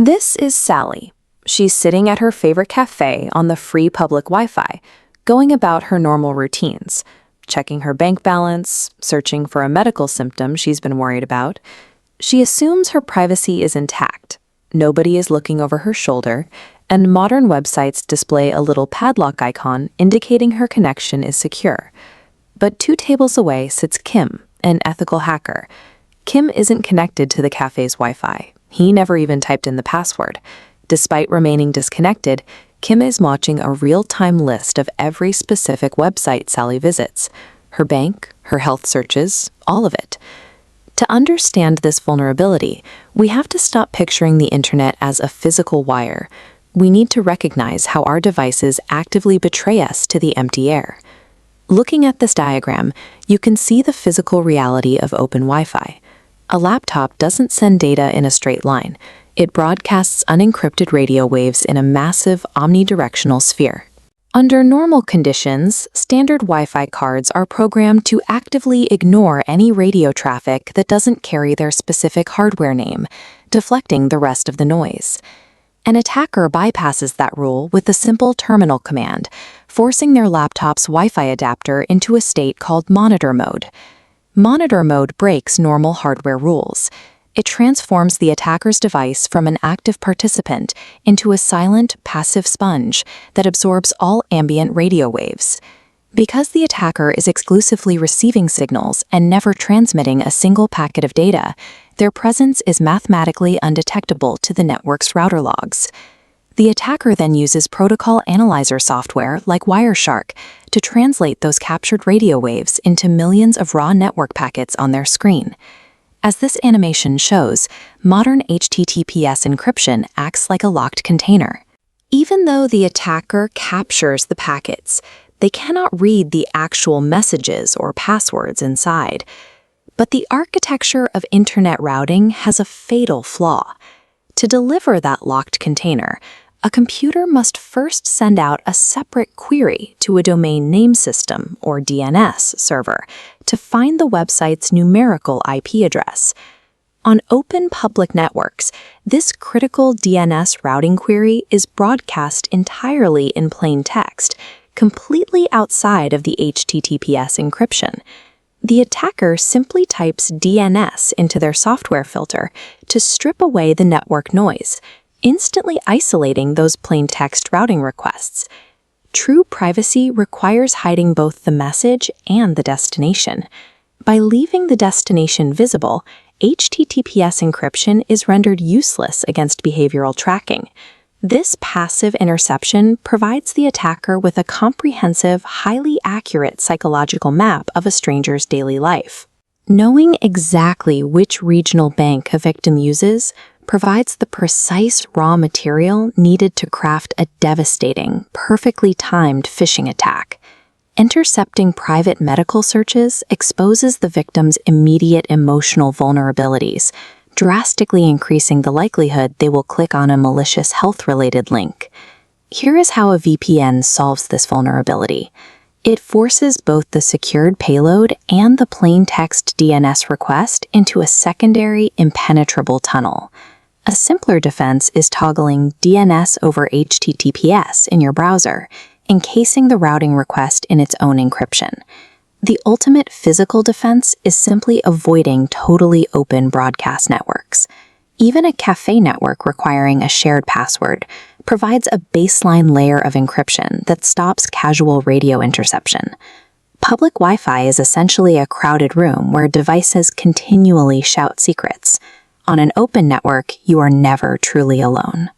This is Sally. She's sitting at her favorite cafe on the free public Wi-Fi, going about her normal routines, checking her bank balance, searching for a medical symptom she's been worried about. She assumes her privacy is intact. Nobody is looking over her shoulder, and modern websites display a little padlock icon indicating her connection is secure. But 2 tables away sits Kim, an ethical hacker. Kim isn't connected to the cafe's Wi-Fi. He never even typed in the password. Despite remaining disconnected, Kim is watching a real-time list of every specific website Sally visits. Her bank, her health searches, all of it. To understand this vulnerability, we have to stop picturing the internet as a physical wire. We need to recognize how our devices actively betray us to the empty air. Looking at this diagram, you can see the physical reality of open Wi-Fi. A laptop doesn't send data in a straight line. It broadcasts unencrypted radio waves in a massive omnidirectional sphere. Under normal conditions, standard Wi-Fi cards are programmed to actively ignore any radio traffic that doesn't carry their specific hardware name, deflecting the rest of the noise. An attacker bypasses that rule with a simple terminal command, forcing their laptop's Wi-Fi adapter into a state called monitor mode. Monitor mode breaks normal hardware rules. It transforms the attacker's device from an active participant into a silent, passive sponge that absorbs all ambient radio waves. Because the attacker is exclusively receiving signals and never transmitting a single packet of data, their presence is mathematically undetectable to the network's router logs. The attacker then uses protocol analyzer software like Wireshark to translate those captured radio waves into millions of raw network packets on their screen. As this animation shows, modern HTTPS encryption acts like a locked container. Even though the attacker captures the packets, they cannot read the actual messages or passwords inside. But the architecture of internet routing has a fatal flaw. To deliver that locked container, a computer must first send out a separate query to a domain name system, or DNS, server to find the website's numerical IP address. On open public networks, this critical DNS routing query is broadcast entirely in plain text, completely outside of the HTTPS encryption. The attacker simply types DNS into their software filter to strip away the network noise, instantly isolating those plain text routing requests. True privacy requires hiding both the message and the destination. By leaving the destination visible, HTTPS encryption is rendered useless against behavioral tracking. This passive interception provides the attacker with a comprehensive, highly accurate psychological map of a stranger's daily life. Knowing exactly which regional bank a victim uses provides the precise raw material needed to craft a devastating, perfectly timed phishing attack. Intercepting private medical searches exposes the victim's immediate emotional vulnerabilities, drastically increasing the likelihood they will click on a malicious health-related link. Here is how a VPN solves this vulnerability. It forces both the secured payload and the plain text DNS request into a secondary, impenetrable tunnel. A simpler defense is toggling DNS over HTTPS in your browser, encasing the routing request in its own encryption. The ultimate physical defense is simply avoiding totally open broadcast networks. Even a cafe network requiring a shared password provides a baseline layer of encryption that stops casual radio interception. Public Wi-Fi is essentially a crowded room where devices continually shout secrets. On an open network, you are never truly alone.